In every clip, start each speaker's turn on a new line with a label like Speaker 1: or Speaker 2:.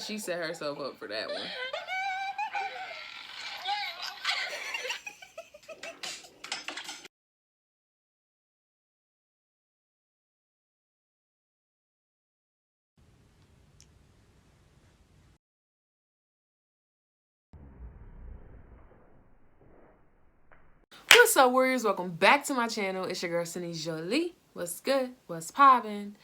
Speaker 1: She set herself up for that one. What's up, warriors? Welcome back to my channel. It's your girl SNAP-SydniJolie. What's good? What's poppin'?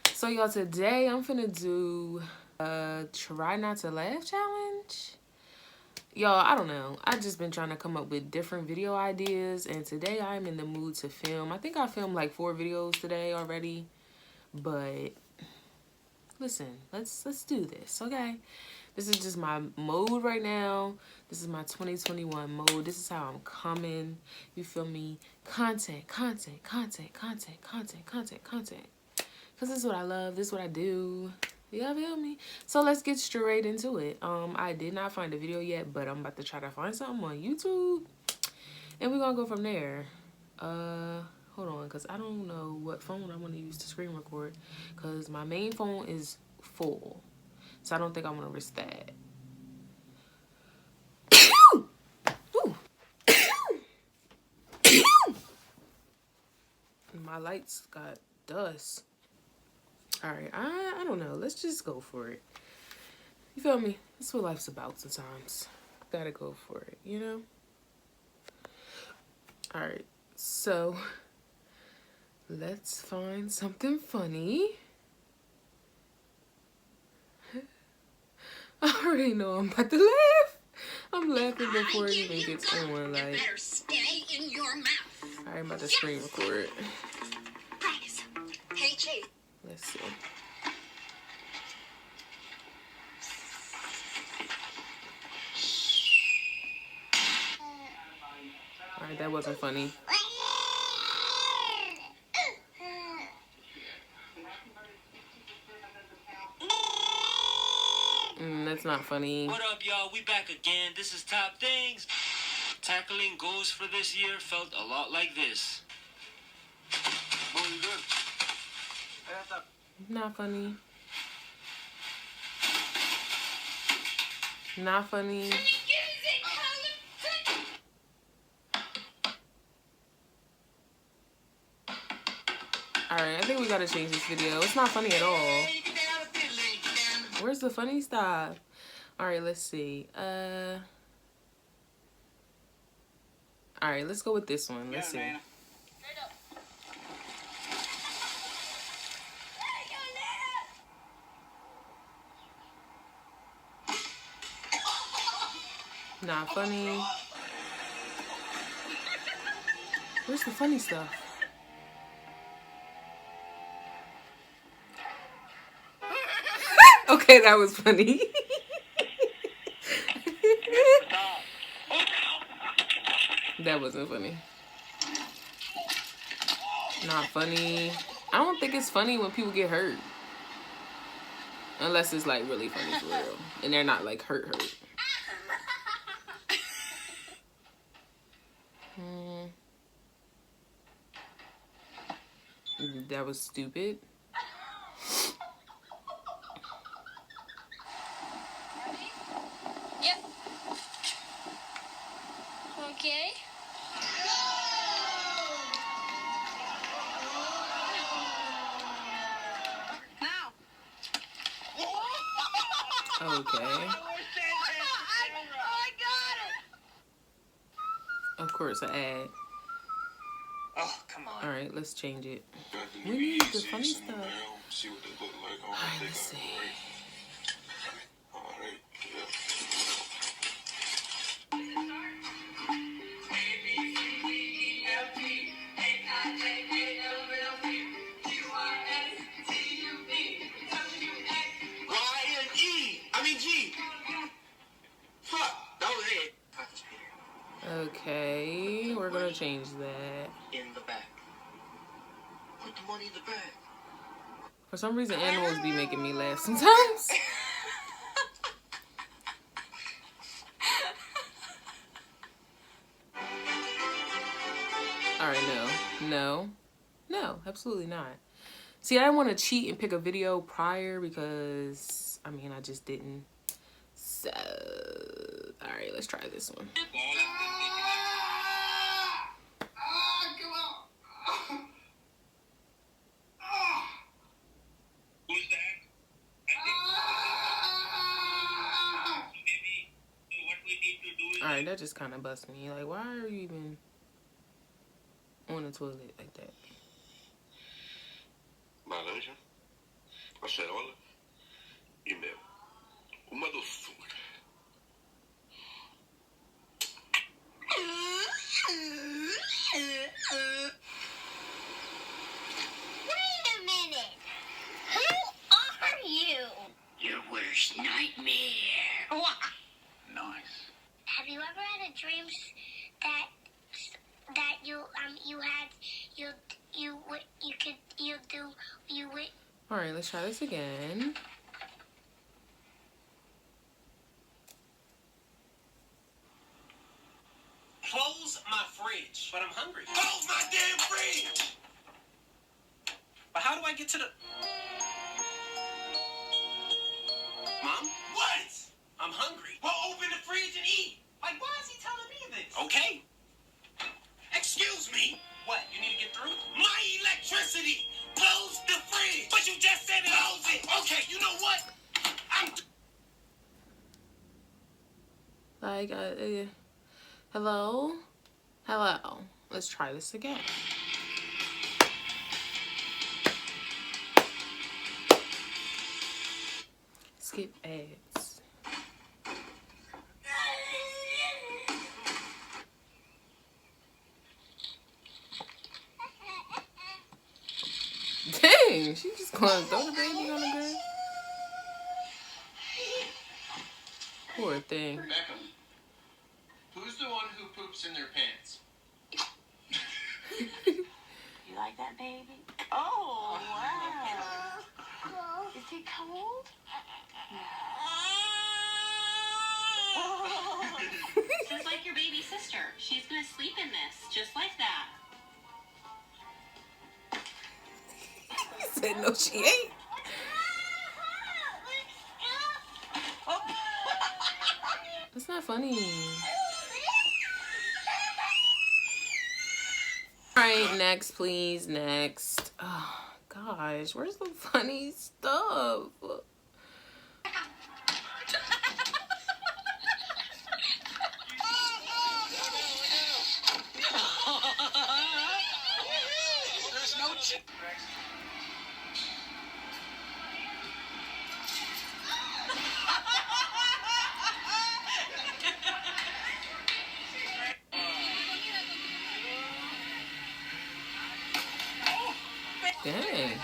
Speaker 1: So y'all, today I'm finna do a try not to laugh challenge. Y'all, I don't know. I've just been trying to come up with different video ideas, and today I'm in the mood to film. I think I filmed like 4 videos today already, but listen, let's do this, okay? This is just my mode right now. This is my 2021 mode. This is how I'm coming. You feel me? Content. Because this is what I love. This is what I do. You feel me? So let's get straight into it. I did not find a video yet, but I'm about to try to find something on YouTube. And we're going to go from there. Hold on, because I don't know what phone I want to use to screen record. Because my main phone is full. So I don't think I want to risk that. My lights got dust. Alright, I don't know. Let's just go for it. You feel me? That's what life's about sometimes. Gotta go for it, you know? Alright, so let's find something funny. I already know I'm about to laugh. I'm laughing before it even gets on. Like,
Speaker 2: better stay in your mouth.
Speaker 1: I'm about to screen record.
Speaker 2: Practice. Hey, Chief.
Speaker 1: Let's see. Alright, that wasn't funny. That's not funny.
Speaker 3: What up, y'all? We back again. This is Top Things. Tackling goals for this year felt a lot like this. What are you doing?
Speaker 1: Not funny. Not funny. Alright, I think we gotta change this video. It's not funny at all. Where's the funny stuff? Alright, let's see. Alright, let's go with this one. Let's see. Not funny. Where's the funny stuff? Okay, that was funny. That wasn't funny. Not funny. I don't think it's funny when people get hurt. Unless it's like really funny for real. And they're not like hurt. That was stupid.
Speaker 2: Yep. Okay. Now.
Speaker 1: Okay.
Speaker 2: I got it.
Speaker 1: Of course, an ad.
Speaker 3: Oh, come on.
Speaker 1: Alright, let's change it. We need the funny stuff. Alright, let's see. Okay, we're gonna change that.
Speaker 3: In the back. Put the money in the bag.
Speaker 1: For some reason, animals be making me laugh sometimes. Alright, no, absolutely not. See, I didn't want to cheat and pick a video prior because, I mean, I just didn't. So, all right, let's try this one.
Speaker 3: Who's that? Maybe what we need to do is...
Speaker 1: All right, that just kind of busts me. Like, why are you even on the toilet like that?
Speaker 4: Laranja, acerola e mel. Uma doçura.
Speaker 2: Wait a minute. Who are you? Your worst nightmare.
Speaker 4: Nice.
Speaker 2: Have you ever had a dream that you would.
Speaker 1: All right, let's try this again.
Speaker 3: Close my fridge, but I'm hungry. Close my damn fridge! But how do I get to the... Mom? What? I'm hungry. Well, open the fridge and eat. Like, why is he telling me this? Okay. Excuse me. What, you need to get through? My electricity! Close the fridge! But you just said it. Close it! Okay, you know what?
Speaker 1: Like, hello? Hello. Let's try this again. Skip ads. Dang, she just gonna throw the baby on the ground. Poor thing.
Speaker 5: Beckham, who's the one who poops in their pants?
Speaker 6: You like that, baby? Oh, wow. Is it cold?
Speaker 7: Just like your baby sister. She's gonna sleep in this, just like that.
Speaker 1: He said, no, she ain't. That's not funny. Alright, next, please. Next. Oh, gosh. Where's the funny stuff?
Speaker 5: There's no chip.
Speaker 1: Dang.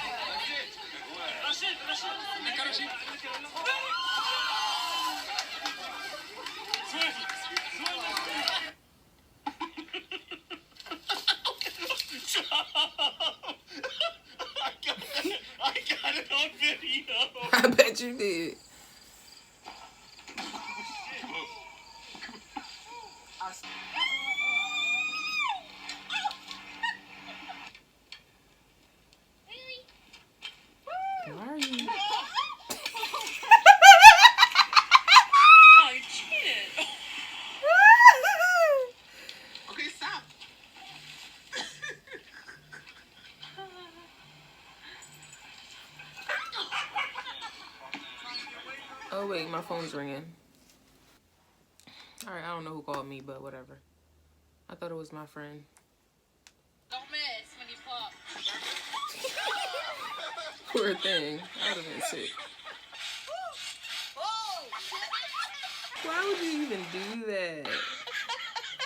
Speaker 3: I got it on video.
Speaker 1: I bet you did. Why are you?
Speaker 7: Oh, you cheated.
Speaker 5: Okay, stop.
Speaker 1: Oh, wait, my phone's ringing. Alright, I don't know who called me, but whatever. I thought it was my friend.
Speaker 7: Don't miss when you flop.
Speaker 1: Poor thing. I would have been sick. Why would you even do that?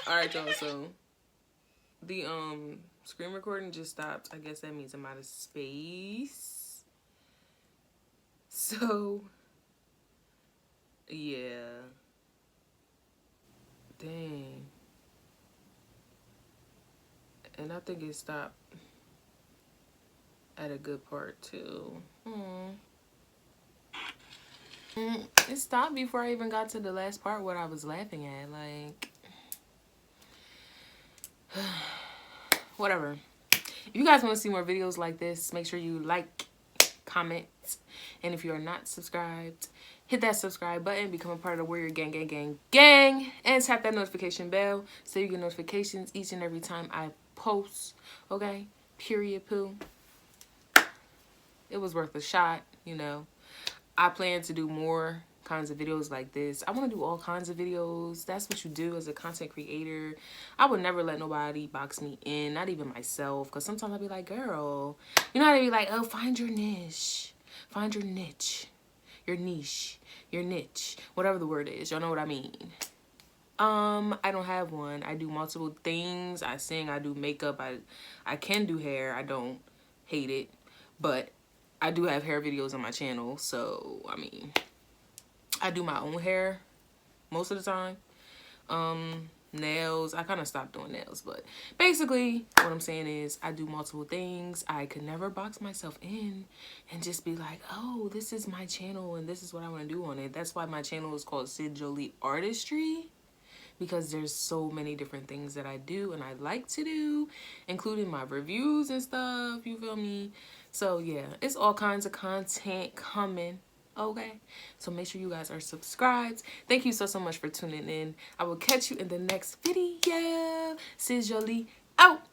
Speaker 1: Alright, y'all, so the screen recording just stopped. I guess that means I'm out of space. So yeah. Dang. And I think it stopped at a good part too. It stopped before I even got to the last part what I was laughing at. Like, whatever. If you guys want to see more videos like this, make sure you like, comment, and if you are not subscribed, hit that subscribe button, become a part of the Warrior Gang, gang, gang, gang, and tap that notification bell so you get notifications each and every time I post, okay? Period, poo. It was worth a shot, you know. I plan to do more kinds of videos like this. I want to do all kinds of videos. That's what you do as a content creator. I would never let nobody box me in, not even myself, because sometimes I'll be like, girl, you know how they be like, oh, find your niche. Find your niche. Your niche. Your niche. Whatever the word is. Y'all know what I mean. I don't have one. I do multiple things. I sing, I do makeup, I can do hair. I don't hate it. But I do have hair videos on my channel, so I mean, I do my own hair most of the time. Nails, I kind of stopped doing nails, but basically what I'm saying is I do multiple things. I could never box myself in and just be like, oh, this is my channel and this is what I want to do on it. That's why my channel is called SNAP-SydniJolie Artistry, because there's so many different things that I do and I like to do, including my reviews and stuff, you feel me? So yeah, it's all kinds of content coming, okay? So make sure you guys are subscribed. Thank you so much for tuning in. I will catch you in the next video. SNAP-SydniJolie out.